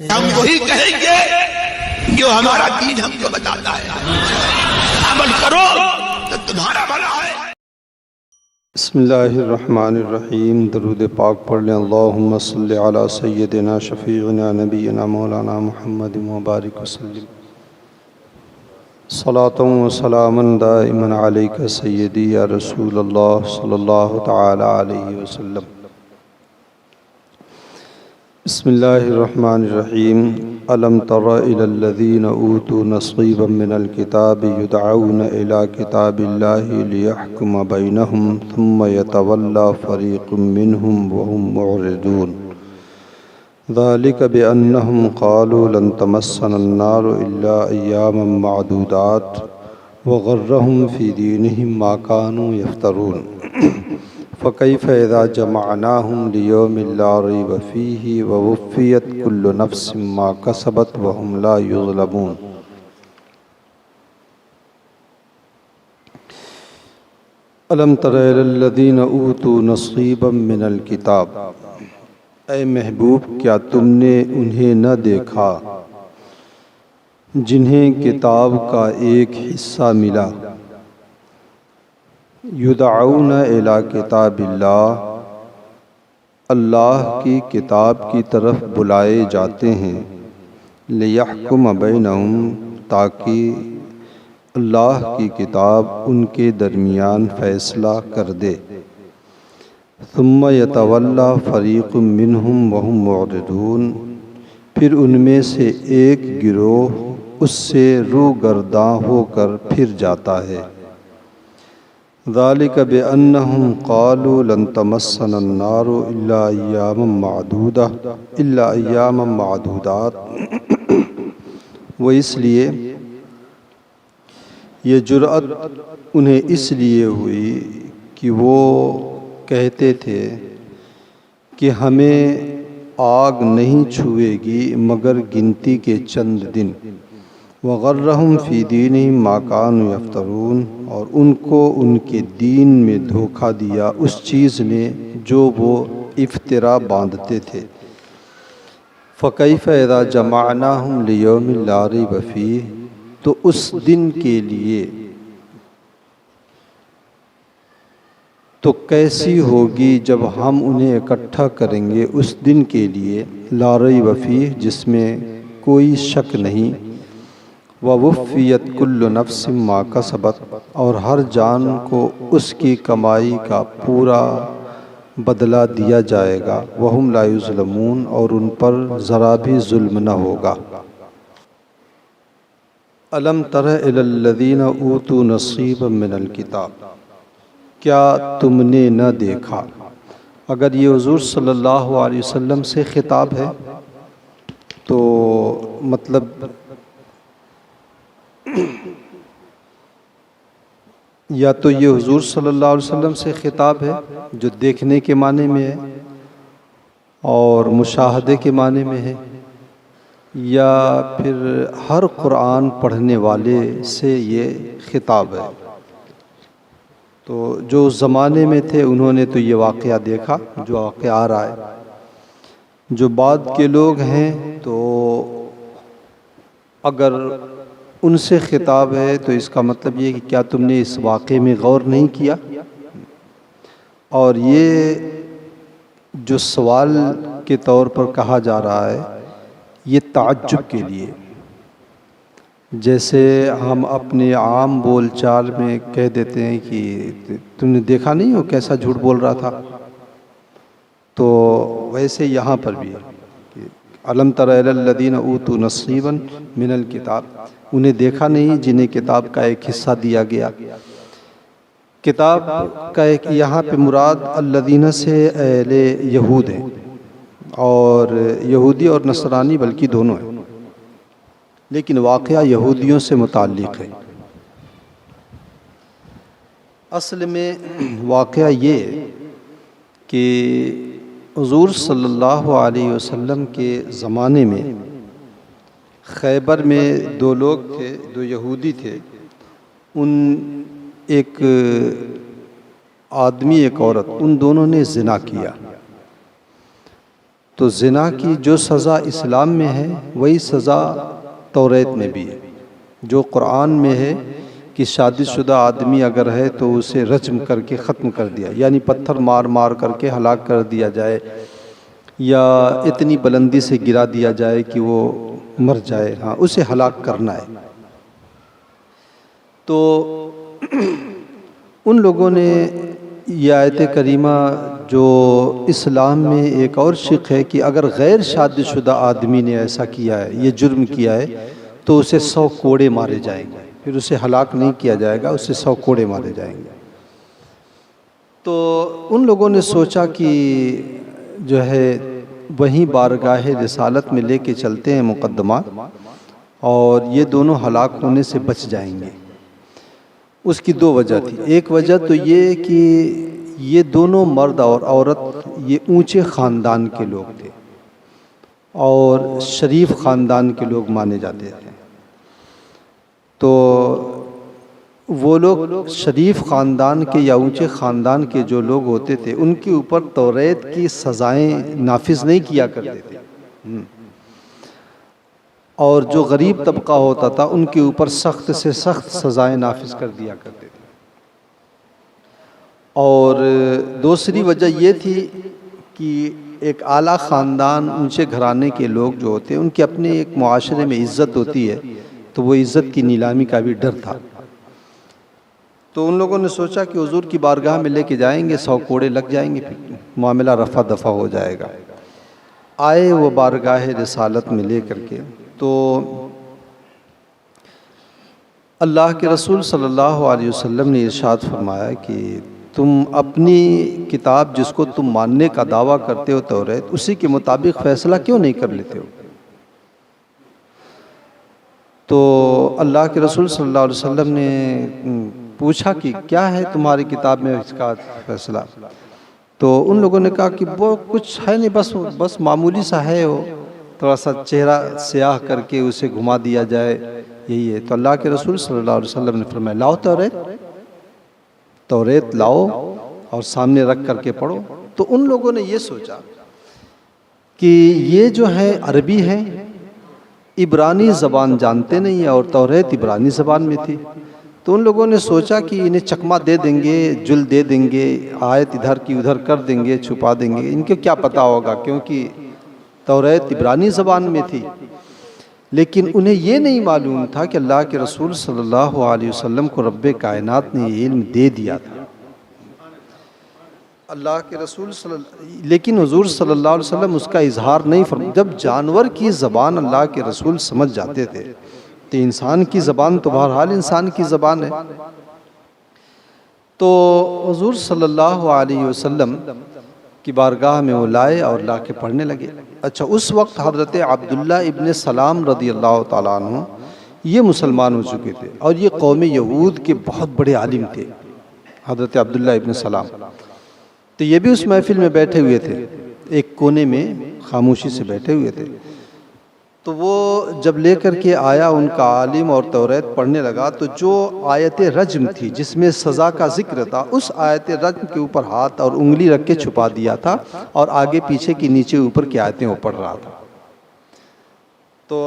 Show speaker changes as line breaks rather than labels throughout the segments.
ہم وہی کہیں گے جو ہمارا دین ہم کو بتاتا ہے، عمل کرو تو تمہارا بھلا ہے۔
بسم اللہ الرحمن الرحیم۔ درود پاک پڑھ لیں۔ اللہم صلی علی سیدنا شفیعنا نبینا مولانا محمد مبارک وسلم، صلاۃ و سلاما دائما علیک سیدی یا رسول اللہ صلی اللہ تعالی علیہ وسلم۔ بسم اللہ الرحمن الرحیم۔ الم تر الی الذین اوتوا نصیبا من الکتاب یدعون الی کتاب اللہ لیحکم بینہم ثم یتولی فریق منہم وہم معرضون، ذلک بأنہم قالوا لن تمسنا النار الا ایاما معدودات وغرہم فی دینہم ما کانوا یفترون، فکیف اذا جمعناہم لیوم لا ریب فیہ ووفیت کل نفس ما کسبت وہم لا یظلمون۔ الم تر الی الذین اوتوا نصیبا من الکتاب، اے محبوب کیا تم نے انہیں نہ دیکھا جنہیں کتاب کا ایک حصہ ملا، یدعون الی کتاب اللہ، اللہ کی کتاب کی طرف بلائے جاتے ہیں، لیحکم بینہم تاکہ اللہ کی کتاب ان کے درمیان فیصلہ کر دے، ثم یتولی فریق منہم وہم معرضون، پھر ان میں سے ایک گروہ اس سے روگرداں ہو کر پھر جاتا ہے، ذالک بأنہم قالوا لن تمسنا النار الا ایاما معدودات، وہ اس لیے یہ جرأت انہیں اس لیے ہوئی کہ وہ کہتے تھے کہ ہمیں آگ نہیں چھوئے گی مگر گنتی کے چند دن، وغرہم فی دینہم ما کانوا یفترون، اور ان کو ان کے دین میں دھوکہ دیا اس چیز نے جو وہ افترا باندھتے تھے، فکیف اذا جمعناہم لیوم لا ریب فیہ، تو اس دن کے لیے تو کیسی ہوگی جب ہم انہیں اکٹھا کریں گے اس دن کے لیے لا ریب فیہ جس میں کوئی شک نہیں، ووفیت کل نفس ما کسبت، اور ہر جان کو اس کی کمائی کا پورا بدلہ دیا جائے گا، وہم لا یظلمون، اور ان پر ذرا بھی ظلم نہ ہوگا۔ الم تر الی الذین اوتوا نصیبا من الکتاب، کیا تم نے نہ دیکھا، اگر یہ حضور صلی اللہ علیہ وسلم سے خطاب ہے تو مطلب یا تو یہ حضور صلی اللہ علیہ وسلم سے خطاب ہے جو دیکھنے کے معنی میں ہے اور مشاہدے کے معنی میں ہے، یا پھر ہر قرآن پڑھنے والے سے یہ خطاب ہے۔ تو جو اس زمانے میں تھے انہوں نے تو یہ واقعہ دیکھا جو واقعہ آ رہا ہے، جو بعد کے لوگ ہیں تو اگر ان سے خطاب ہے تو اس کا مطلب یہ کہ کیا تم نے اس واقعے میں غور نہیں کیا، اور یہ جو سوال کے طور پر کہا جا رہا ہے یہ تعجب کے لیے، جیسے ہم اپنے عام بول چال میں کہہ دیتے ہیں کہ تم نے دیکھا نہیں وہ کیسا جھوٹ بول رہا تھا، تو ویسے یہاں پر بھی ہے کہ الم تر الی الذین اوتوا نصیبا من الکتاب، انہیں دیکھا نہیں جنہیں کتاب کا ایک حصہ دیا گیا۔ کتاب کا ایک یہاں پہ مراد الذین سے اہل یہود ہیں، اور یہودی اور نصرانی بلکہ دونوں ہیں، لیکن واقعہ یہودیوں سے متعلق ہے۔ اصل میں واقعہ یہ کہ حضور صلی اللہ علیہ وسلم کے زمانے میں خیبر میں دو لوگ تھے، دو یہودی تھے، ان ایک آدمی ایک عورت، ان دونوں نے زنا کیا، تو زنا کی جو سزا اسلام میں ہے وہی سزا توریت میں بھی ہے. جو قرآن میں ہے کہ شادی شدہ آدمی اگر ہے تو اسے رجم کر کے ختم کر دیا، یعنی پتھر مار مار کر کے ہلاک کر دیا جائے، یا اتنی بلندی سے گرا دیا جائے کہ وہ مر جائے، ہاں اسے ہلاک کرنا ہے. تو ان لوگوں نے یہ آیت کریمہ جو اسلام میں ایک اور شق ہے کہ اگر غیر شادی شدہ آدمی نے ایسا کیا ہے، یہ جرم کیا ہے، تو اسے 100 کوڑے مارے جائیں گے. پھر اسے ہلاک نہیں کیا جائے گا، اسے 100 کوڑے مارے جائیں گے. تو ان لوگوں نے سوچا کہ جو ہے وہیں بارگاہ رسالت میں لے کے چلتے ہیں مقدمات، اور یہ دونوں ہلاک ہونے سے بچ جائیں گے. اس کی 2 وجہ تھی. ایک وجہ تو یہ کہ یہ دونوں مرد اور عورت یہ اونچے خاندان کے لوگ تھے اور شریف خاندان کے لوگ مانے جاتے تھے. تو وہ لوگ شریف خاندان کے یا اونچے خاندان کے جو لوگ ہوتے تھے ان کے اوپر توریت کی سزائیں نافذ نہیں کیا کرتے تھے، اور جو غریب طبقہ ہوتا تھا ان کے اوپر سخت سے سخت سزائیں نافذ کر دیا کرتے تھے. اور دوسری وجہ یہ تھی کہ ایک اعلیٰ خاندان اونچے گھرانے کے لوگ جو ہوتے ہیں ان کے اپنے ایک معاشرے میں عزت ہوتی ہے، تو وہ عزت کی نیلامی کا بھی ڈر تھا. تو ان لوگوں نے سوچا کہ حضور کی بارگاہ میں لے کے جائیں گے، 100 کوڑے لگ جائیں گے، پھر معاملہ رفع دفع ہو جائے گا. آئے وہ بارگاہ رسالت میں لے کر کے، تو اللہ کے رسول صلی اللہ علیہ وسلم نے ارشاد فرمایا کہ تم اپنی کتاب جس کو تم ماننے کا دعویٰ کرتے ہو توریت، اسی کے مطابق فیصلہ کیوں نہیں کر لیتے ہو؟ تو اللہ کے رسول صلی اللہ علیہ وسلم نے پوچھا کہ کیا ہے تمہاری کتاب میں اس کا فیصلہ؟ تو ان لوگوں نے کہا کہ وہ کچھ ہے نہیں، بس معمولی سا ہے، وہ تھوڑا سا چہرہ سیاہ کر کے اسے گھما دیا جائے، یہی ہے. تو اللہ کے رسول صلی اللہ علیہ وسلم نے فرمایا لاؤ توریت لاؤ اور سامنے رکھ کر کے پڑھو. تو ان لوگوں نے یہ سوچا کہ یہ جو ہے عربی ہے، عبرانی زبان جانتے نہیں ہیں، اور توریت عبرانی زبان میں تھی. تو ان لوگوں نے سوچا کہ انہیں چکمہ دے دیں گے، جل دے دیں گے، آیت ادھر کی ادھر کر دیں گے، چھپا دیں گے، ان کو کیا پتہ ہوگا، کیونکہ توریت عبرانی زبان میں تھی. لیکن انہیں یہ نہیں معلوم تھا کہ اللہ کے رسول صلی اللہ علیہ وسلم کو رب کائنات نے یہ علم دے دیا تھا. اللہ کے رسول لیکن حضور صلی اللہ علیہ وسلم اس کا اظہار نہیں فرمایا. جب جانور کی زبان اللہ کے رسول سمجھ جاتے تھے تو انسان کی زبان تو بہرحال انسان کی زبان ہے. تو حضور صلی اللہ علیہ وسلم کی بارگاہ میں وہ لائے اور لا کے پڑھنے لگے. اچھا، اس وقت حضرت عبداللہ ابن سلام رضی اللہ تعالیٰ عنہ یہ مسلمان ہو چکے تھے، اور یہ قوم یہود کے بہت بڑے عالم تھے حضرت عبداللہ ابن سلام. تو یہ بھی اس محفل میں بیٹھے ہوئے تھے، ایک کونے میں خاموشی سے بیٹھے ہوئے تھے. تو وہ جب لے کر کے آیا ان کا عالم اور توریت پڑھنے لگا، تو جو آیت رجم تھی جس میں سزا کا ذکر تھا، اس آیت رجم کے اوپر ہاتھ اور انگلی رکھ کے چھپا دیا تھا، اور آگے پیچھے کی نیچے اوپر کی آیتیں وہ پڑھ رہا تھا. تو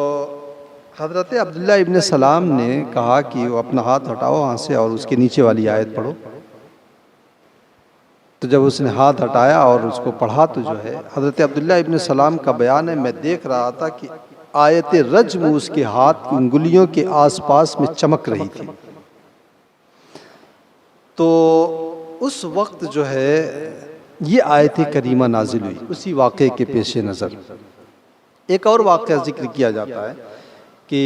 حضرت عبداللہ ابن سلام نے کہا کہ وہ اپنا ہاتھ ہٹاؤ وہاں سے اور اس کے نیچے والی آیت پڑھو. تو جب اس نے ہاتھ ہٹایا اور اس کو پڑھا تو جو ہے حضرت عبداللہ ابن سلام کا بیان ہے، میں دیکھ رہا تھا کہ آیت رجم اس کے ہاتھ کی انگلیوں کے آس پاس میں چمک رہی تھی. تو اس وقت جو ہے یہ آیت کریمہ نازل ہوئی. اسی واقعے کے پیش نظر ایک اور واقعہ ذکر کیا جاتا ہے کہ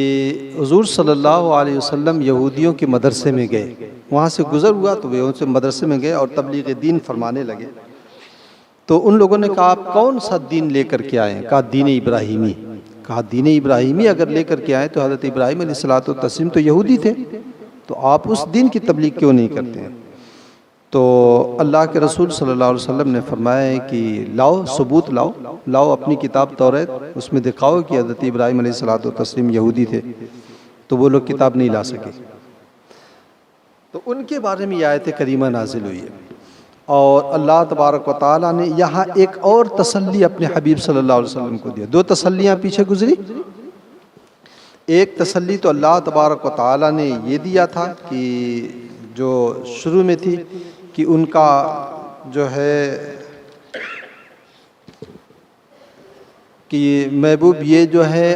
حضور صلی اللہ علیہ وسلم یہودیوں کے مدرسے میں گئے، وہاں سے گزر ہوا تو وہ ان سے مدرسے میں گئے اور تبلیغ دین فرمانے لگے. تو ان لوگوں نے کہا آپ کون سا دین لے کر کے آئے ہیں؟ کہا دین ابراہیمی. کہا دین ابراہیمی اگر لے کر کے آئے تو حضرت ابراہیم علیہ السلام تو یہودی تھے، تو آپ اس دین کی تبلیغ کیوں نہیں کرتے ہیں؟ تو اللہ کے رسول صلی اللہ علیہ وسلم نے فرمایا کہ لاؤ ثبوت، لاؤ اپنی کتاب توریت، اس میں دکھاؤ کہ حضرت ابراہیم علیہ السلام یہودی تھے. تو وہ لوگ کتاب نہیں لا سکے. تو ان کے بارے میں یہ آیت کریمہ نازل ہوئی ہے. اور اللہ تبارک و تعالیٰ نے یہاں ایک اور تسلی اپنے حبیب صلی اللہ علیہ وسلم کو دیا. دو تسلیاں پیچھے گزری. ایک تسلی تو اللہ تبارک و تعالیٰ نے یہ دیا تھا کہ جو شروع میں تھی کہ ان کا جو ہے کہ محبوب یہ جو ہے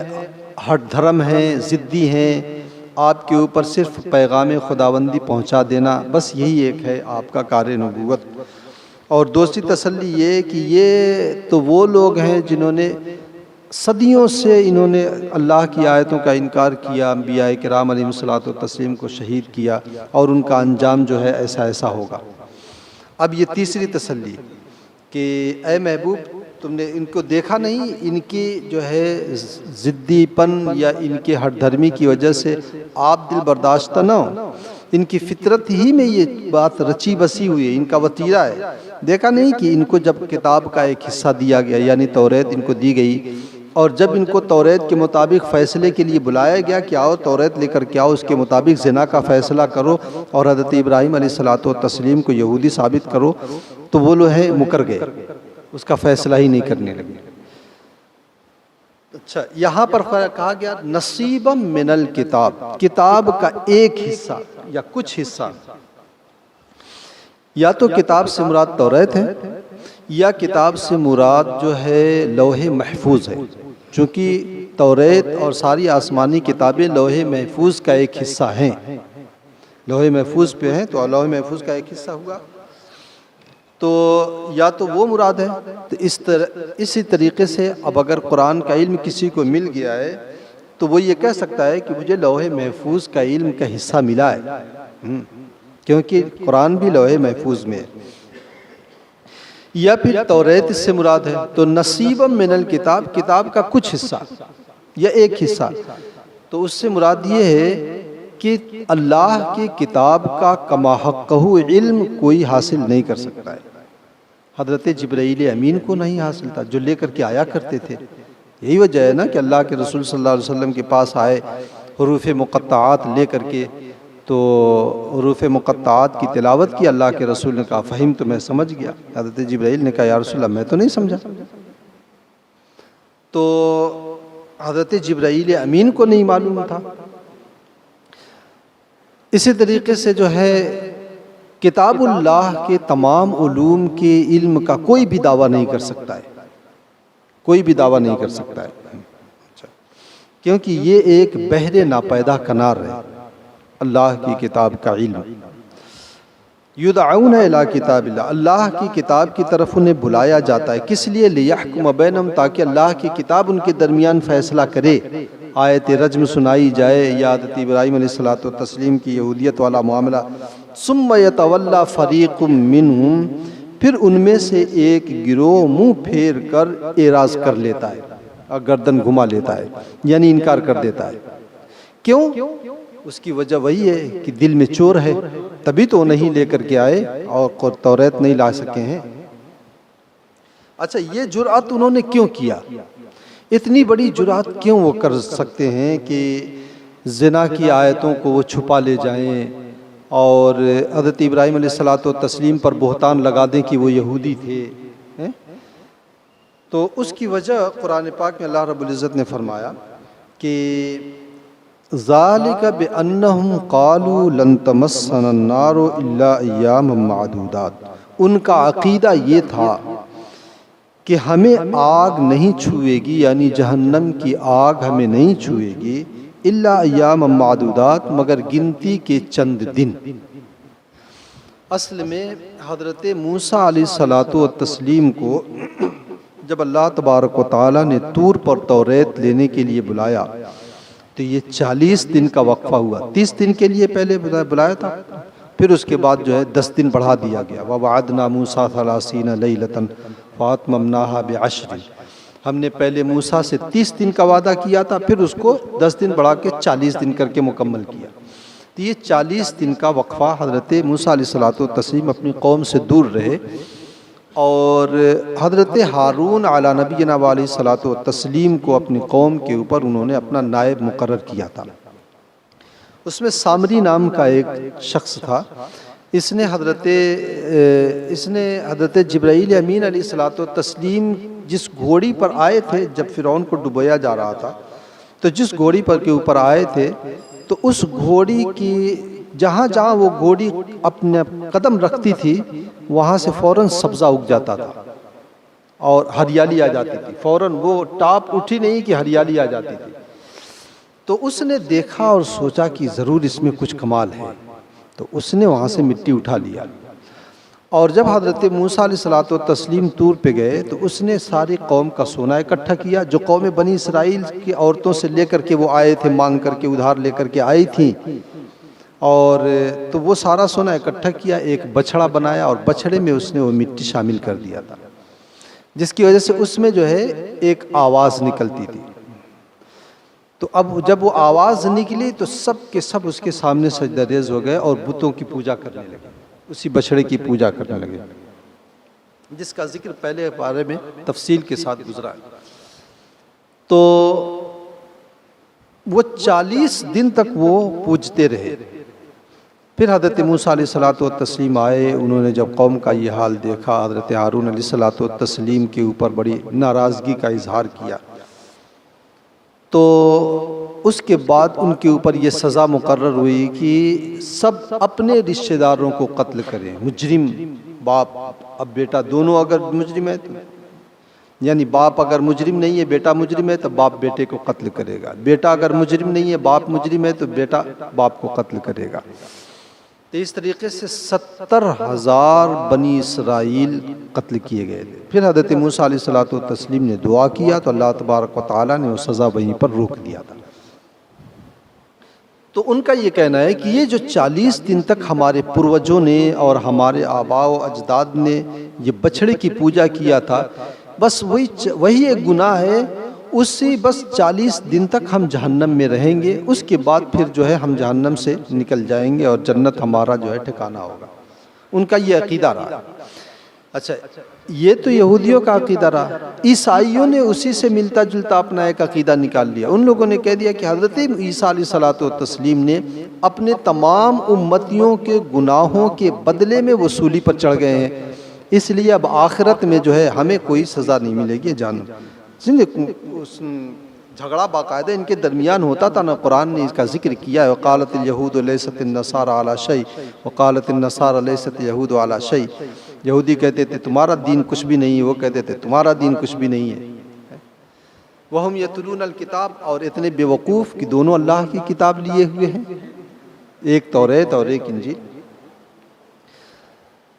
ہٹ دھرم ہیں، ضدی ہیں، آپ کے اوپر صرف پیغام خداوندی پہنچا دینا، بس یہی ایک ہے آپ کا کار نبوت. اور دوسری تسلی یہ کہ یہ تو وہ لوگ ہیں جنہوں نے صدیوں سے انہوں نے اللہ کی آیتوں کا انکار کیا، انبیاء کرام علیہ الصلوۃ والتسلیم کو شہید کیا، اور ان کا انجام جو ہے ایسا ہوگا. اب یہ تیسری تسلی کہ اے محبوب تم نے ان کو دیکھا نہیں، ان کی جو ہے ضدی پن یا ان کے ہٹ دھرمی کی وجہ سے آپ دل برداشتہ نہ ہو. ان کی فطرت ہی میں یہ بات رچی بسی ہوئی ہے، ان کا وتیرہ ہے. دیکھا نہیں کہ ان کو جب کتاب کا ایک حصہ دیا گیا یعنی توریت ان کو دی گئی، اور جب ان کو توریت کے مطابق فیصلے کے لیے بلایا گیا کہ آؤ توریت لے کر کے آؤ، اس کے مطابق زنا کا فیصلہ کرو اور حضرت ابراہیم علیہ الصلوۃ والتسلیم کو یہودی ثابت کرو، تو وہ لوگ ہیں مکر گئے، اس کا فیصلہ ہی نہیں کرنے لگے. اچھا، یہاں پر کہا گیا نصیبا من الکتاب، کتاب کا ایک حصہ یا کچھ حصہ. یا تو کتاب سے مراد توریت ہے، یا کتاب سے مراد جو ہے لوح محفوظ ہے، چونکہ توریت اور ساری آسمانی کتابیں لوح محفوظ کا ایک حصہ ہیں. لوح محفوظ پہ ہیں تو لوح محفوظ کا ایک حصہ ہوا، تو یا تو وہ مراد ہے. تو اسی طریقے سے اب اگر قرآن کا علم کسی کو مل گیا ہے تو وہ یہ کہہ سکتا ہے کہ مجھے لوح محفوظ کا علم کا حصہ ملا ہے، کیونکہ قرآن بھی لوح محفوظ میں ہے. یا پھر توریت اس سے مراد ہے تو نصیبا من الکتاب، کتاب کا کچھ حصہ یا ایک حصہ. تو اس سے مراد یہ ہے کہ اللہ کی کتاب کا کما حقہ علم کوئی حاصل نہیں کر سکتا ہے. حضرت جبرائیل امین کو نہیں حاصل تھا جو لے کر کے آیا کرتے تھے. یہی وجہ ہے نا کہ اللہ کے رسول صلی اللہ علیہ وسلم کے پاس آئے حروف مقطعات لے کر کے، تو حروف مقطعات کی تلاوت کی. اللہ کے رسول نے کہا فہم تو میں سمجھ گیا. حضرت جبرائیل نے کہا یا رسول اللہ میں تو نہیں سمجھا. تو حضرت جبرائیل امین کو نہیں معلوم تھا. اسی طریقے سے جو ہے کتاب اللہ کے تمام علوم کے علم کا کوئی بھی دعویٰ نہیں کر سکتا ہے، کوئی بھی دعویٰ نہیں کر سکتا ہے، کیونکہ یہ ایک بحر ناپیدا کنار ہے اللہ کی کتاب کا علم. یدعون الی کتاب اللہ، اللہ کی کتاب کی طرف انہیں بلایا جاتا ہے. کس لیے؟ لیحکم بینہم، تاکہ اللہ کی کتاب ان کے درمیان فیصلہ کرے. آیت رجم سنائی جائے یا حضرت ابراہیم علیہ الصلوۃ والتسلیم کی یہودیت والا معاملہ. ثم یتولی فریق منہم، پھر ان میں سے ایک گروہ منہ پھیر کر اعراض کر لیتا ہے اور گردن گھما لیتا ہے، یعنی انکار کر دیتا ہے. کیوں؟ اس کی وجہ وہی ہے کہ دل میں چور ہے، تبھی تو نہیں لے کر کے آئے اور توریت نہیں لا سکے ہیں. اچھا، یہ جرأت انہوں نے کیوں کیا؟ اتنی بڑی جرأت کیوں وہ کر سکتے ہیں کہ زنا کی آیتوں کو وہ چھپا لے جائیں اور حضرت ابراہیم علیہ الصلوۃ والتسلیم پر بہتان لگا دیں کہ وہ یہودی تھے؟ تو اس کی وجہ قرآن پاک میں اللہ رب العزت نے فرمایا کہ ذالک بانہم قالوا لن تمسنا النار الا ایاما معدودات. ان کا عقیدہ یہ تھا کہ ہمیں آگ نہیں چھوئے گی، یعنی جہنم کی آگ ہمیں نہیں چھوئے گی، الا ایاما معدودات، مگر گنتی کے چند دن. اصل میں حضرت موسیٰ علیہ الصلوۃ والتسلیم کو جب اللہ تبارک و تعالیٰ نے طور پر توریت لینے کے لیے بلایا تو یہ 40 دن کا وقفہ ہوا. 30 دن کے لیے پہلے بلایا تھا، پھر اس کے بعد جو ہے 10 دن بڑھا دیا گیا. وَوَعَدْنَا مُوسَىٰ 30 لَيْلَةً فَأَتْمَمْنَاهَا بِعَشْرٍ. ہم نے پہلے موسیٰ سے 30 دن کا وعدہ کیا تھا، پھر اس کو 10 دن بڑھا کے 40 دن کر کے مکمل کیا. تو یہ 40 دن کا وقفہ حضرت موسیٰ علیہ الصلوۃ والتسلیم اپنی قوم سے دور رہے، اور حضرت ہارون علی نبینا علیہ الصلوۃ والتسلیم کو اپنی قوم کے اوپر انہوں نے اپنا نائب مقرر کیا تھا. اس میں سامری نام کا ایک شخص تھا، اس نے حضرت جبرائیل امین علیہ الصلوۃ والتسلیم جس گھوڑی پر آئے تھے جب فرعون کو ڈبویا جا رہا تھا، تو جس گھوڑی پر کے اوپر آئے تھے تو اس گھوڑی کی جہاں جہاں وہ گھوڑی اپنے قدم رکھتی تھی وہاں سے فوراً سبزہ اگ جاتا تھا اور ہریالی آ جاتی تھی، فوراً وہ ٹاپ اٹھی نہیں کہ ہریالی آ جاتی تھی۔ تو اس نے دیکھا اور سوچا کہ ضرور اس میں کچھ کمال ہے، تو اس نے وہاں سے مٹی اٹھا لیا، اور جب حضرت موسیٰ علیہ الصلوۃ والتسلیم طور پہ گئے تو اس نے ساری قوم کا سونا اکٹھا کیا، جو قوم بنی اسرائیل کی عورتوں سے لے کر کے وہ آئے تھے، مانگ کر کے ادھار لے کر کے آئی تھیں، اور تو وہ سارا سونا اکٹھا کیا، ایک بچھڑا بنایا اور بچھڑے میں اس نے وہ مٹی شامل کر دیا تھا، جس کی وجہ سے اس میں جو ہے ایک آواز نکلتی تھی۔ تو اب جب وہ آواز نکلی تو سب کے سب اس کے سامنے سجدہ ریز ہو گئے اور بتوں کی پوجا کرنے لگے، اسی بچھڑے کی پوجا کرنے لگے، جس کا ذکر پہلے بارے میں تفصیل کے ساتھ گزرا ہے۔ تو وہ 40 دن تک وہ پوجتے رہے۔ پھر حضرت موسیٰ علیہ الصلوۃ والتسلیم آئے، انہوں نے جب قوم کا یہ حال دیکھا، حضرت ہارون علیہ الصلوۃ والتسلیم کے اوپر بڑی ناراضگی کا اظہار کیا، تو اس کے بعد ان کے اوپر یہ سزا مقرر ہوئی کہ سب اپنے رشتہ داروں کو قتل کریں، مجرم باپ اب بیٹا دونوں اگر مجرم ہے تو، یعنی باپ اگر مجرم نہیں ہے بیٹا مجرم ہے تو باپ بیٹے کو قتل کرے گا، بیٹا اگر مجرم نہیں ہے باپ مجرم ہے تو بیٹا باپ کو قتل کرے گا۔ تو اس طریقے سے 70,000 بنی اسرائیل قتل کیے گئے تھے۔ پھر حضرت موسیٰ علیہ الصلوۃ والتسلیم نے دعا کیا تو اللہ تبارک و تعالیٰ نے وہ سزا وہیں پر روک دیا تھا۔ تو ان کا یہ کہنا ہے کہ یہ جو 40 دن تک ہمارے پروجوں نے اور ہمارے آباء و اجداد نے یہ بچھڑے کی پوجا کیا تھا، بس وہی ایک گناہ ہے، اس سے بس 40 دن تک ہم جہنم میں رہیں گے، اس کے بعد پھر جو ہے ہم جہنم سے نکل جائیں گے اور جنت ہمارا جو ہے ٹھکانہ ہوگا۔ ان کا یہ عقیدہ رہا۔ اچھا، یہ تو یہودیوں کا عقیدہ رہا، عیسائیوں نے اسی سے ملتا جلتا اپنا ایک عقیدہ نکال لیا۔ ان لوگوں نے کہہ دیا کہ حضرت عیسیٰ علیہ الصلوۃ والتسلیم نے اپنے تمام امتیوں کے گناہوں کے بدلے میں وہ صلیب پر چڑھ گئے ہیں، اس لیے اب آخرت میں جو ہے ہمیں کوئی سزا نہیں ملے گی جہنم۔ جھگڑا باقاعدہ ان کے درمیان ہوتا تھا نا، قرآن نے اس کا ذکر کیا ہے، وقالت الیہود لیست النصارى علی شیء وقالت النصارى لیست الیہود علی شیء۔ یہودی کہتے تھے تمہارا دین کچھ بھی نہیں ہے، وہ کہتے تھے تمہارا دین کچھ بھی نہیں ہے۔ وہم یتلون الکتاب، اور اتنے بے وقوف کہ دونوں اللہ کی کتاب لیے ہوئے ہیں، ایک توریت اور ایک انجیل۔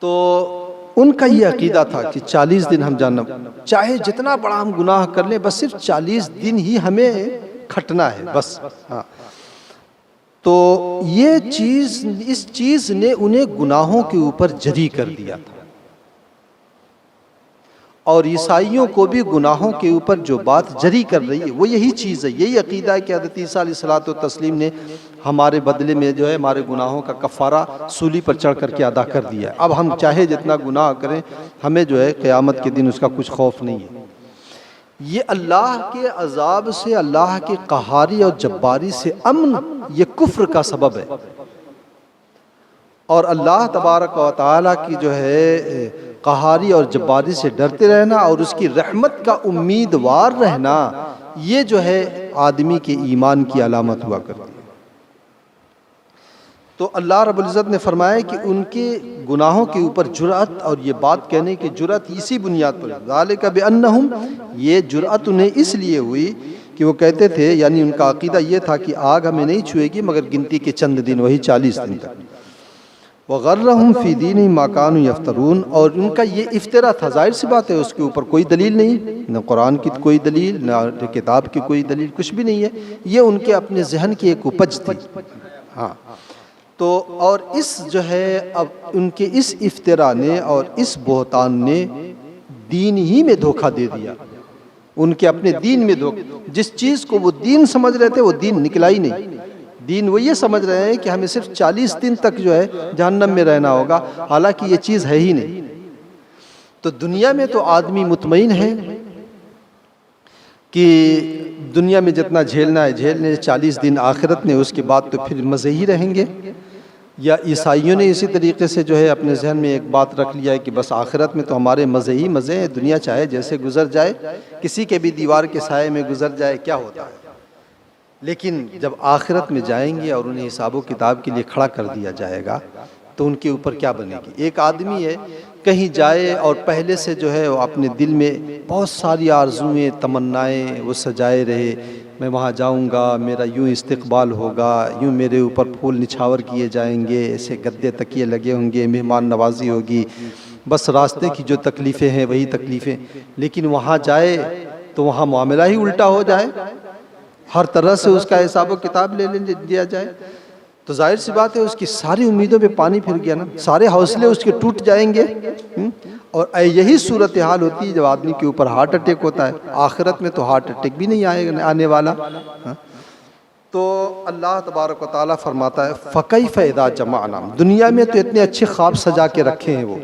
تو ان کا یہ عقیدہ تھا کہ 40 دن ہم جہنم، چاہے جتنا بڑا ہم گناہ کر لیں، بس صرف 40 دن ہی ہمیں کھٹنا ہے بس۔ ہاں، تو یہ چیز، اس چیز نے انہیں گناہوں کے اوپر جری کر دیا تھا، اور عیسائیوں کو بھی گناہوں کے اوپر جو بات جری کر رہی ہے وہ یہی چیز ہے، یہی عقیدہ ہے کہ حضرت عیسیٰ علیہ الصلوۃ والتسلیم نے ہمارے بدلے میں جو ہے ہمارے گناہوں کا کفارہ صلیب پر چڑھ کر کے ادا کر دیا ہے، اب ہم چاہے جتنا گناہ کریں ہمیں جو ہے قیامت کے دن اس کا کچھ خوف نہیں ہے۔ یہ اللہ کے عذاب سے، اللہ کے قہاری اور جباری سے امن، یہ کفر کا سبب ہے، اور اللہ تبارک و تعالیٰ کی جو ہے قہاری اور جباری سے ڈرتے رہنا اور اس کی رحمت کا امیدوار رہنا، یہ جو ہے آدمی کے ایمان کی علامت ہوا کرتی ہے۔ تو اللہ رب العزت نے فرمایا کہ ان کے گناہوں کے اوپر جرأت اور یہ بات کہنے کی جرأت اسی بنیاد پر، ذالک بانہم، یہ جرأت انہیں اس لیے ہوئی کہ وہ کہتے تھے، یعنی ان کا عقیدہ یہ تھا کہ آگ ہمیں نہیں چھوئے گی مگر گنتی کے چند دن، وہی 40 دن تک۔ وغرہم فی دینہم ما کانوا یفترون، اور ان کا یہ افترا تھا، ظاہر سی بات ہے اس کے اوپر کوئی دلیل نہیں، نہ قرآن کی کوئی دلیل، نہ کتاب کی کوئی دلیل، کچھ بھی نہیں ہے، یہ ان کے اپنے ذہن کی ایک اپج تھی۔ ہاں، تو اور اس جو ہے اب ان کے اس افترا نے اور اس بہتان نے دین ہی میں دھوکہ دے دیا، ان کے اپنے دین میں دھوکہ، جس چیز کو وہ دین سمجھ رہے تھے وہ دین نکلا ہی نہیں۔ دین وہ یہ سمجھ رہے ہیں کہ ہمیں صرف 40 دن تک جو ہے جہنم میں رہنا ہوگا، حالانکہ یہ چیز ہے ہی نہیں۔ تو دنیا میں تو آدمی مطمئن ہے کہ دنیا میں جتنا جھیلنا ہے جھیلنے، 40 دن آخرت میں، اس کے بعد تو پھر مزے ہی رہیں گے۔ یا عیسائیوں نے اسی طریقے سے جو ہے اپنے ذہن میں ایک بات رکھ لیا ہے کہ بس آخرت میں تو ہمارے مزے ہی مزے ہیں، دنیا چاہے جیسے گزر جائے، کسی کے بھی دیوار کے سائے میں گزر جائے کیا ہوتا ہے۔ لیکن جب آخرت میں جائیں گے اور انہیں حساب و کتاب کے لیے کھڑا کر دیا جائے گا تو ان کے اوپر کیا بنے گی۔ ایک آدمی ہے کہیں جائے اور پہلے سے جو ہے وہ اپنے دل میں بہت ساری آرزوئیں تمنائیں وہ سجائے رہے، میں وہاں جاؤں گا، میرا یوں استقبال ہوگا، یوں میرے اوپر پھول نچھاور کیے جائیں گے، ایسے گدے تکیے لگے ہوں گے، مہمان نوازی ہوگی، بس راستے کی جو تکلیفیں ہیں وہی تکلیفیں، لیکن وہاں جائے تو وہاں معاملہ ہی الٹا ہو جائے، ہر طرح سے اس کا حساب و کتاب لے لیا جائے، تو ظاہر سی بات ہے اس کی ساری امیدوں پہ پانی پھر گیا نا، سارے حوصلے اس کے ٹوٹ جائیں گے۔ اور یہی صورتحال ہوتی ہے جب آدمی کے اوپر ہارٹ اٹیک ہوتا ہے۔ آخرت میں تو ہارٹ اٹیک بھی نہیں آنے والا۔ تو اللہ تبارک و تعالیٰ فرماتا ہے فَكَيْفَ إِذَا جَمَعْنَاهُمْ، دنیا میں تو اتنے اچھے خواب سجا کے رکھے ہیں وہ،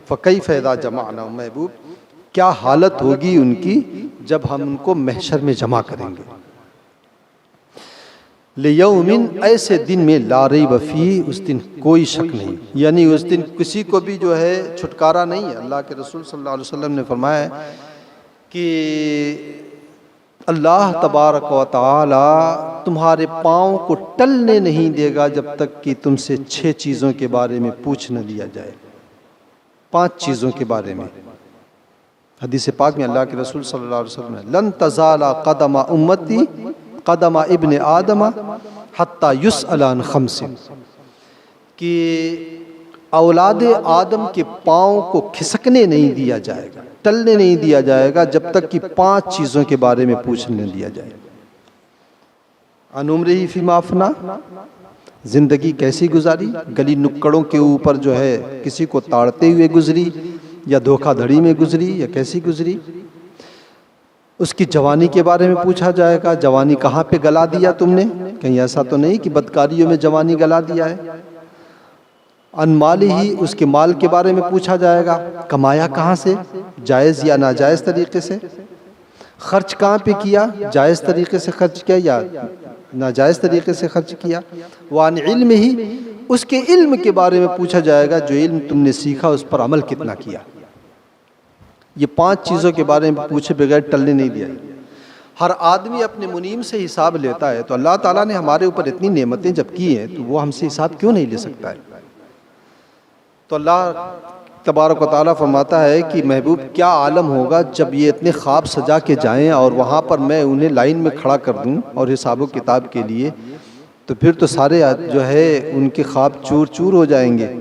فَكَيْفَ إِذَا جَمَعْنَاهُمْ، محبوب کیا حالت ہوگی ان کی جب ہم ان کو محشر میں جمع کریں گے۔ لِيَوْمٍ، ایسے دن میں لا ریب فیہ، اس دن کوئی شک نہیں، یعنی اس دن کسی کو بھی جو ہے چھٹکارا نہیں ہے۔ اللہ کے رسول صلی اللہ علیہ وسلم نے فرمایا ہے کہ اللہ تبارک و تعالی تمہارے پاؤں کو ٹلنے نہیں دے گا جب تک کہ تم سے 6 چیزوں کے بارے میں پوچھ نہ لیا جائے، 5 چیزوں کے بارے میں۔ حدیث پاک میں اللہ کے رسول صلی اللہ علیہ وسلم نے لن تزال قدم امتی قدم ابن آدم حتی یسأل عن 5، کہ اولاد آدم کے پاؤں کو کھسکنے نہیں دیا جائے گا، ٹلنے نہیں دیا جائے گا جب تک کہ 5 چیزوں کے بارے میں پوچھنے دیا جائے۔ عن عمرہ فیما افنی، زندگی کیسی گزاری، گلی نکڑوں کے اوپر جو ہے کسی کو تاڑتے ہوئے گزری یا دھوکہ دھڑی میں گزری یا کیسی گزری۔ اس کی جوانی کے بارے میں پوچھا جائے گا، جوانی کہاں پہ گلا دیا تم نے، کہیں ایسا تو نہیں کہ بدکاریوں میں جوانی گلا دیا ہے۔ ان مالہ، اس کے مال کے بارے میں پوچھا جائے گا، کمایا کہاں سے، جائز یا ناجائز طریقے سے، خرچ کہاں پہ کیا، جائز طریقے سے خرچ کیا یا ناجائز طریقے سے خرچ کیا۔ وعن علمہ، اس کے علم کے بارے میں پوچھا جائے گا، جو علم تم نے سیکھا اس پر عمل کتنا کیا۔ یہ 5 چیزوں کے بارے میں پوچھے بغیر ٹلنے نہیں دیا۔ ہر آدمی اپنے منیم سے حساب لیتا ہے، تو اللہ تعالیٰ نے ہمارے اوپر اتنی نعمتیں جب کی ہیں تو وہ ہم سے حساب کیوں نہیں لے سکتا ہے۔ تو اللہ تبارک و تعالیٰ فرماتا ہے کہ محبوب کیا عالم ہوگا جب یہ اتنے خواب سجا کے جائیں اور وہاں پر میں انہیں لائن میں کھڑا کر دوں اور حساب و کتاب کے لیے، تو پھر تو سارے جو ہے ان کے خواب چور چور ہو جائیں گے۔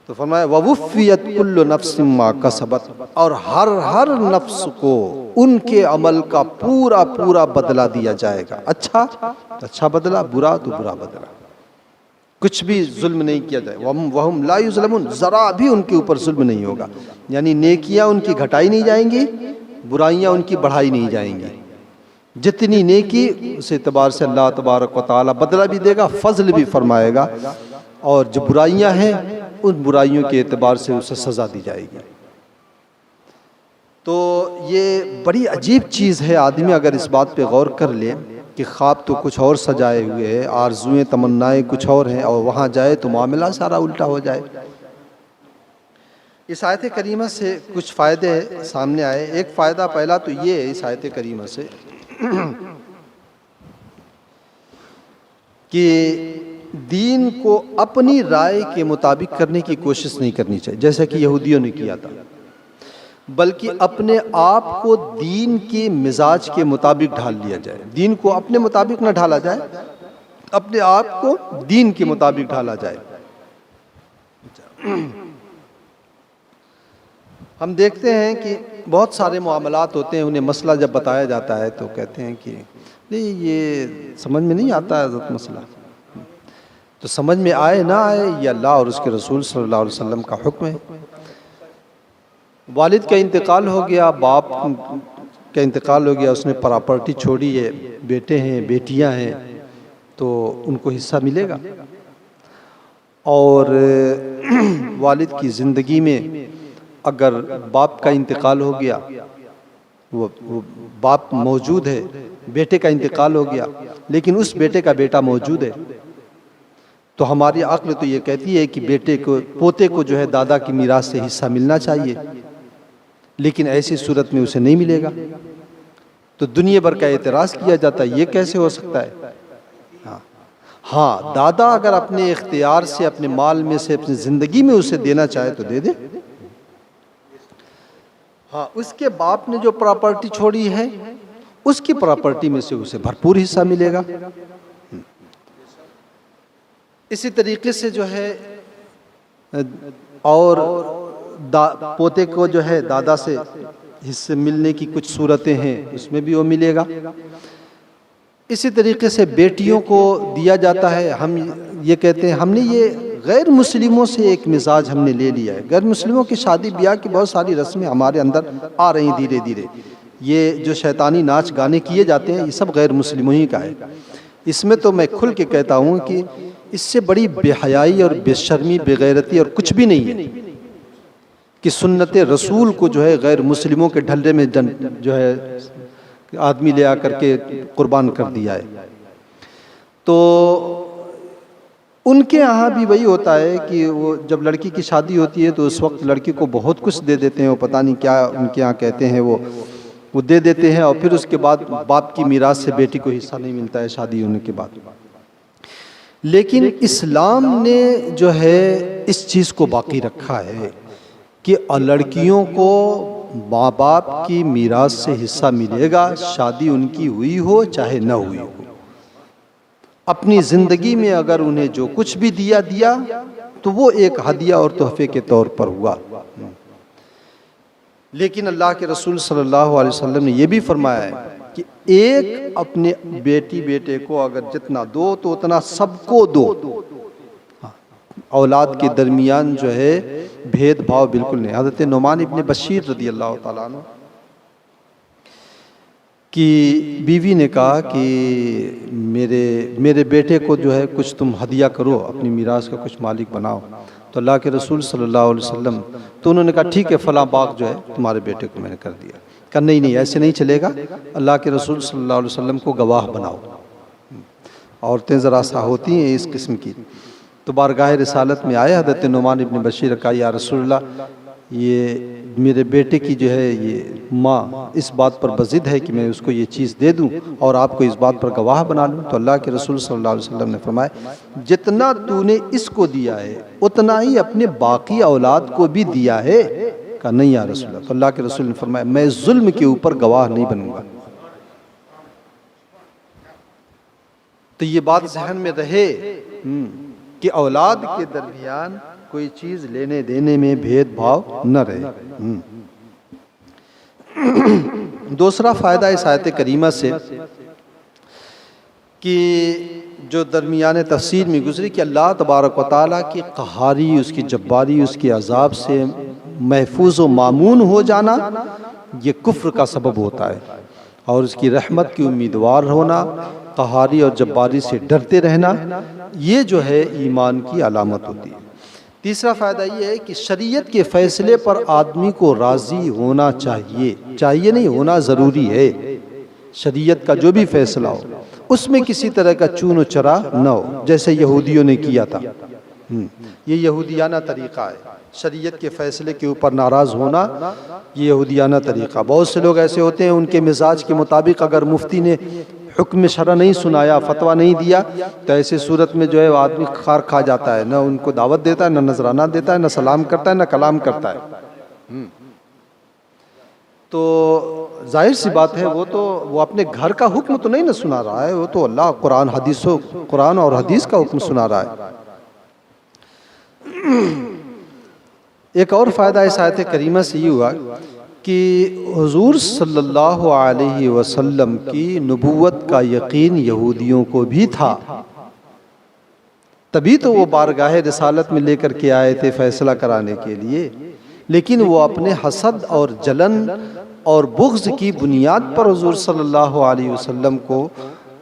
تو فرمایا وَوُفِّيَتْ كُلُّ نَفْسٍ مَا كَسَبَتْ، اور ہر نفس کو ان کے عمل کا پورا پورا بدلہ دیا جائے گا، اچھا بدلہ، برا تو برا بدلہ، کچھ بھی ظلم نہیں کیا جائے۔ وَهُمْ لَا يُظْلَمُونَ، ذرا بھی ان کے اوپر ظلم نہیں ہوگا، یعنی نیکیاں ان کی گھٹائی نہیں جائیں گی، برائیاں ان کی بڑھائی نہیں جائیں گی۔ جتنی نیکی اس اعتبار سے اللہ تبارک و تعالیٰ بدلہ بھی دے گا، فضل بھی فرمائے گا، اور جو برائیاں ہیں ان برائیوں کے اعتبار سے اسے سزا دی جائے گی۔ تو یہ بڑی عجیب چیز ہے، آدمی اگر اس بات پہ غور کر لے کہ خواب تو کچھ اور سجائے ہوئے ہیں، آرزوئیں تمنائیں کچھ اور ہیں، اور وہاں جائے تو معاملہ سارا الٹا ہو جائے۔ اس آیت کریمہ سے کچھ فائدے سامنے آئے۔ ایک فائدہ پہلا تو یہ ہے اس آیت کریمہ سے کہ دین کو اپنی رائے کے مطابق کرنے کی کوشش نہیں کرنی چاہیے، جیسا کہ یہودیوں نے کیا تھا، بلکہ اپنے آپ کو دین کے مزاج کے مطابق ڈھال لیا جائے۔ دین کو اپنے مطابق نہ ڈھالا جائے، اپنے آپ کو دین کے مطابق ڈھالا جائے۔ ہم دیکھتے ہیں کہ بہت سارے معاملات ہوتے ہیں، انہیں مسئلہ جب بتایا جاتا ہے تو کہتے ہیں کہ نہیں یہ سمجھ میں نہیں آتا ہے حضرت مسئلہ، تو سمجھ میں آئے نہ آئے یہ اللہ اور اس کے رسول صلی اللہ علیہ وسلم کا حکم ہے۔ والد کا انتقال ہو گیا، باپ کا انتقال ہو گیا، اس نے پراپرٹی چھوڑی ہے، بیٹے ہیں بیٹیاں ہیں، تو ان کو حصہ ملے گا۔ اور والد کی زندگی میں اگر باپ کا انتقال ہو گیا، وہ باپ موجود ہے، بیٹے کا انتقال ہو گیا لیکن اس بیٹے کا بیٹا موجود ہے، تو ہماری عقل تو یہ کہتی ہے کہ بیٹے کو پوتے کو جو ہے دادا کی میراث سے حصہ ملنا چاہیے، لیکن ایسی صورت میں اسے نہیں ملے گا، تو دنیا بھر کا اعتراض کیا جاتا ہے یہ کیسے ہو سکتا ہے؟ ہاں دادا اگر اپنے اختیار سے اپنے مال میں سے اپنی زندگی میں اسے دینا چاہے تو دے دے، ہاں اس کے باپ نے جو پراپرٹی چھوڑی ہے اس کی پراپرٹی میں سے اسے بھرپور حصہ ملے گا۔ اسی طریقے سے جو ہے اور پوتے کو جو ہے دادا سے حصے ملنے کی کچھ صورتیں ہیں، اس میں بھی وہ ملے گا۔ اسی طریقے سے بیٹیوں کو دیا جاتا ہے، ہم یہ کہتے ہیں ہم نے یہ غیر مسلموں سے ایک مزاج ہم نے لے لیا ہے، غیر مسلموں کی شادی بیاہ کی بہت ساری رسمیں ہمارے اندر آ رہی ہیں دھیرے دھیرے، یہ جو شیطانی ناچ گانے کیے جاتے ہیں یہ سب غیر مسلموں ہی کا ہے۔ اس میں تو میں کھل کے کہتا ہوں کہ اس سے بڑی بے حیائی اور بے شرمی بے غیرتی اور کچھ بھی نہیں ہے کہ سنت رسول کو جو ہے غیر مسلموں کے ڈھلے میں جو ہے آدمی لے آ کر کے قربان کر دیا ہے۔ تو ان کے یہاں بھی وہی ہوتا ہے کہ وہ جب لڑکی کی شادی ہوتی ہے تو اس وقت لڑکی کو بہت کچھ دے دیتے ہیں، وہ پتہ نہیں کیا ان کے یہاں کہتے ہیں وہ دے دیتے ہیں، اور پھر اس کے بعد باپ کی میراث سے بیٹی کو حصہ نہیں ملتا ہے شادی ہونے کے بعد۔ لیکن اسلام نے جو ہے اس چیز کو باقی رکھا ہے کہ لڑکیوں کو ماں باپ کی میراث سے حصہ ملے گا، شادی ان کی ہوئی ہو چاہے نہ ہوئی ہو۔ اپنی زندگی میں اگر انہیں جو کچھ بھی دیا تو وہ ایک ہدیہ اور تحفے کے طور پر ہوا۔ لیکن اللہ کے رسول صلی اللہ علیہ وسلم نے یہ بھی فرمایا ہے کہ ایک اپنے بیٹے کو اگر جتنا دو تو اتنا سب کو دو۔ اولاد کے درمیان جو ہے بھید بھاؤ بالکل نہیں۔ حضرت نعمان ابن بشیر رضی اللہ تعالیٰ عنہ کی بیوی نے کہا کہ میرے بیٹے کو جو ہے کچھ تم ہدیہ کرو، اپنی میراث کا کچھ مالک بناؤ۔ تو اللہ کے رسول صلی اللہ علیہ وسلم تو انہوں نے کہا ٹھیک ہے فلاں باغ جو ہے تمہارے بیٹے کو میں نے کر دیا۔ کہا نہیں ایسے نہیں چلے گا، اللہ کے رسول صلی اللہ علیہ وسلم کو گواہ بناؤ۔ عورتیں ذرا سا ہوتی ہیں اس قسم کی، تو بارگاہ رسالت میں آئے حضرت نعمان ابن بشیر، کہا یا رسول اللہ یہ میرے بیٹے کی جو ہے یہ ماں اس بات پر بضد ہے کہ میں اس کو یہ چیز دے دوں اور آپ کو اس بات پر گواہ بنا لوں۔ تو اللہ کے رسول صلی اللہ علیہ وسلم نے فرمایا جتنا تو نے اس کو دیا ہے اتنا ہی اپنے باقی اولاد کو بھی دیا ہے۔ کہا نہیں یا رسول اللہ۔ تو اللہ کے رسول نے فرمایا میں ظلم کے اوپر گواہ نہیں بنوں گا۔ تو یہ بات ذہن میں رہے کہ اولاد کے درمیان کوئی چیز لینے دینے میں بھید بھاؤ نہ رہے۔ دوسرا فائدہ اس آیت کریمہ سے کہ جو درمیان تفسیر میں گزری کہ اللہ تبارک و تعالیٰ کی قہاری، اس کی جباری، اس کے عذاب سے محفوظ و مامون ہو جانا یہ کفر کا سبب ہوتا ہے، اور اس کی رحمت کی امیدوار ہونا، قہاری اور جباری سے ڈرتے رہنا، یہ جو ہے ایمان کی علامت ہوتی ہے۔ تیسرا فائدہ یہ ہے کہ شریعت کے فیصلے پر آدمی کو راضی ہونا چاہیے نہیں، ہونا ضروری ہے۔ شریعت کا جو بھی فیصلہ ہو اس میں کسی طرح کا چون و چرا نہ ہو، جیسے یہودیوں نے کیا تھا۔ یہ یہودیانہ طریقہ ہے، شریعت کے فیصلے کے اوپر ناراض ہونا یہ یہودیانہ طریقہ۔ بہت سے لوگ ایسے ہوتے ہیں ان کے مزاج کے مطابق اگر مفتی نے حکم شرع نہیں سنایا، فتویٰ نہیں دیا، تو ایسے صورت میں جو ہے آدمی خار کھا جاتا ہے، نہ ان کو دعوت دیتا ہے، نہ نذرانہ دیتا ہے، نہ سلام کرتا ہے، نہ کلام کرتا ہے۔ تو ظاہر سی بات ہے وہ اپنے گھر کا حکم تو نہیں نہ سنا رہا ہے، وہ تو اللہ قرآن اور حدیث کا حکم سنا رہا ہے۔ ایک اور فائدہ اس آیت کریمہ سے یہ ہوا کہ حضور صلی اللہ علیہ وسلم کی نبوت کا یقین یہودیوں کو بھی تھا، تبھی تو وہ بارگاہ رسالت میں لے کر کے آئے تھے فیصلہ کرانے کے لیے، لیکن وہ اپنے حسد اور جلن اور بغض کی بنیاد پر حضور صلی اللہ علیہ وسلم کو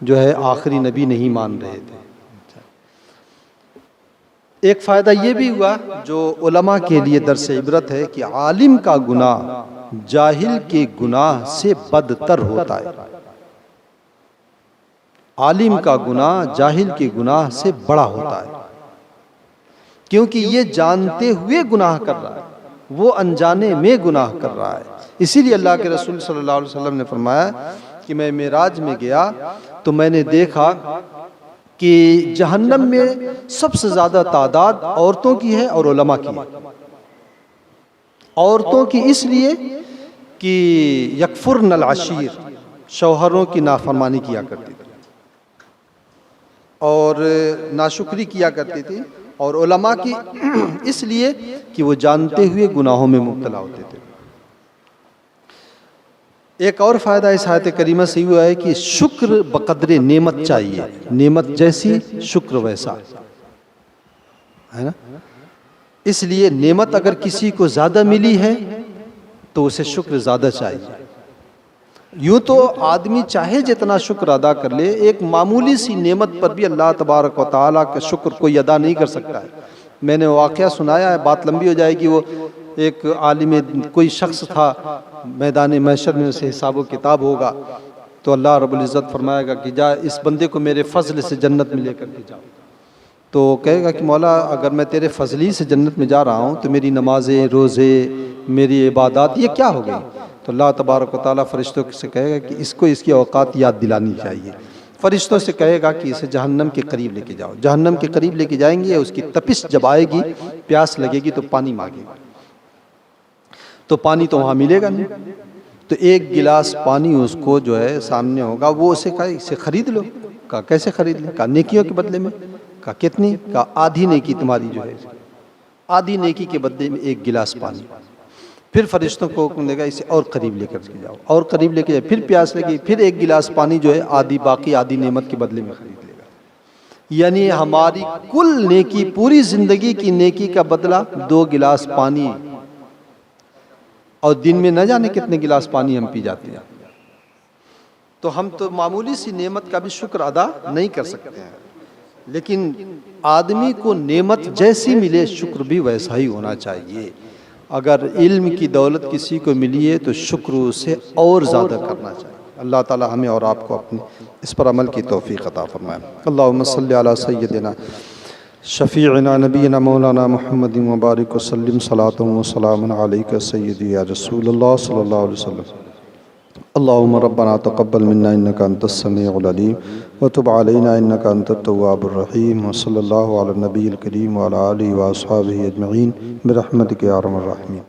جو ہے آخری نبی نہیں مان رہے تھے۔ ایک فائدہ یہ بھی ہوا جو علماء کے لیے درس عبرت ہے کہ عالم کا گناہ جاہل کے گناہ سے بدتر ہوتا ہے۔ عالم کا گناہ جاہل کے گناہ سے بڑا ہوتا ہے۔ کیونکہ یہ جانتے ہوئے گناہ کر رہا ہے، وہ انجانے میں گناہ کر رہا ہے۔ اسی لیے اللہ کے رسول صلی اللہ علیہ وسلم نے فرمایا کہ میں معراج میں گیا تو میں نے دیکھا کہ جہنم میں سب سے زیادہ تعداد عورتوں کی ہے اور علماء کی ہے۔ عورتوں کی اس لیے کہ یکفرن العشیر، شوہروں کی نافرمانی کیا کرتی تھی اور ناشکری کیا کرتی تھی، اور علماء کی اس لیے کہ وہ جانتے ہوئے گناہوں میں مبتلا ہوتے تھے۔ ایک اور فائدہ اس آیت کریمہ سے ہوا ہے کہ شکر بقدر نعمت چاہیے، نعمت جیسی شکر ویسا ہے نا۔ اس لیے نعمت اگر کسی کو زیادہ ملی ہے تو اسے شکر زیادہ چاہیے۔ یوں تو آدمی چاہے جتنا شکر ادا کر لے، ایک معمولی سی نعمت پر بھی اللہ تبارک و تعالیٰ کا شکر کوئی ادا نہیں کر سکتا ہے۔ میں نے واقعہ سنایا ہے، بات لمبی ہو جائے گی۔ وہ ایک عالم، کوئی شخص تھا، میدان محشر میں اسے حساب و کتاب ہوگا تو اللہ رب العزت فرمائے گا کہ جا اس بندے کو میرے فضل سے جنت میں لے کر کے جاؤ۔ تو کہے گا کہ مولا اگر میں تیرے فضلی سے جنت میں جا رہا ہوں تو میری نمازیں، روزے، میری عبادات یہ کیا ہو گئی؟ تو اللہ تبارک و تعالیٰ فرشتوں سے کہے گا کہ اس کو اس کی اوقات یاد دلانی چاہیے۔ فرشتوں سے کہے گا کہ اسے جہنم کے قریب لے کے جاؤ۔ جہنم کے قریب لے کے جائیں گے، اس کی تپش جب آئے گی، پیاس لگے گی تو پانی مانگے گا، تو پانی تو وہاں ملے گا نہیں۔ تو ایک گلاس پانی اس کو جو ہے سامنے ہوگا، وہ اسے کہا اسے خرید لو۔ کہا کیسے خرید لیں؟ کہا نیکیوں کے بدلے میں۔ کہا کتنی؟ کہا آدھی نیکی تمہاری جو ہے، آدھی نیکی کے بدلے میں ایک گلاس پانی۔ پھر فرشتوں کو حکم دے گا اسے اور قریب لے کر کے جاؤ، اور قریب لے کے جاؤ، پھر پیاس لگی، پھر ایک گلاس پانی جو ہے آدھی، باقی آدھی نعمت کے بدلے میں خرید لے گا۔ یعنی ہماری کل نیکی، پوری زندگی کی نیکی کا بدلہ 2 گلاس پانی، اور دن میں نہ جانے کتنے گلاس پانی ہم پی جاتے ہیں۔ تو ہم تو معمولی سی نعمت کا بھی شکر ادا نہیں کر سکتے ہیں، لیکن آدمی کو نعمت جیسی ملے شکر بھی ویسا ہی ہونا چاہیے۔ اگر علم کی دولت کسی کو ملی ہے تو شکر اسے اور زیادہ کرنا چاہیے۔ اللہ تعالی ہمیں اور آپ کو اپنی اس پر عمل کی توفیق عطا فرمائے۔ اللہم صلی علی سیدنا شفیعنا نبینا مولانا محمد مبارک وسلم، صلاۃ و سلام علیک سیدی یا رسول اللہ صلی اللہ علیہ وسلم۔ اللہم ربنا تقبل منا انک انت السمیع العلیم وتب علینا انک انت التواب الرحیم، وصلی اللہ علی النبی الکریم وعلی آلہ واصحابہ اجمعین برحمتک یا ارحم الراحمین۔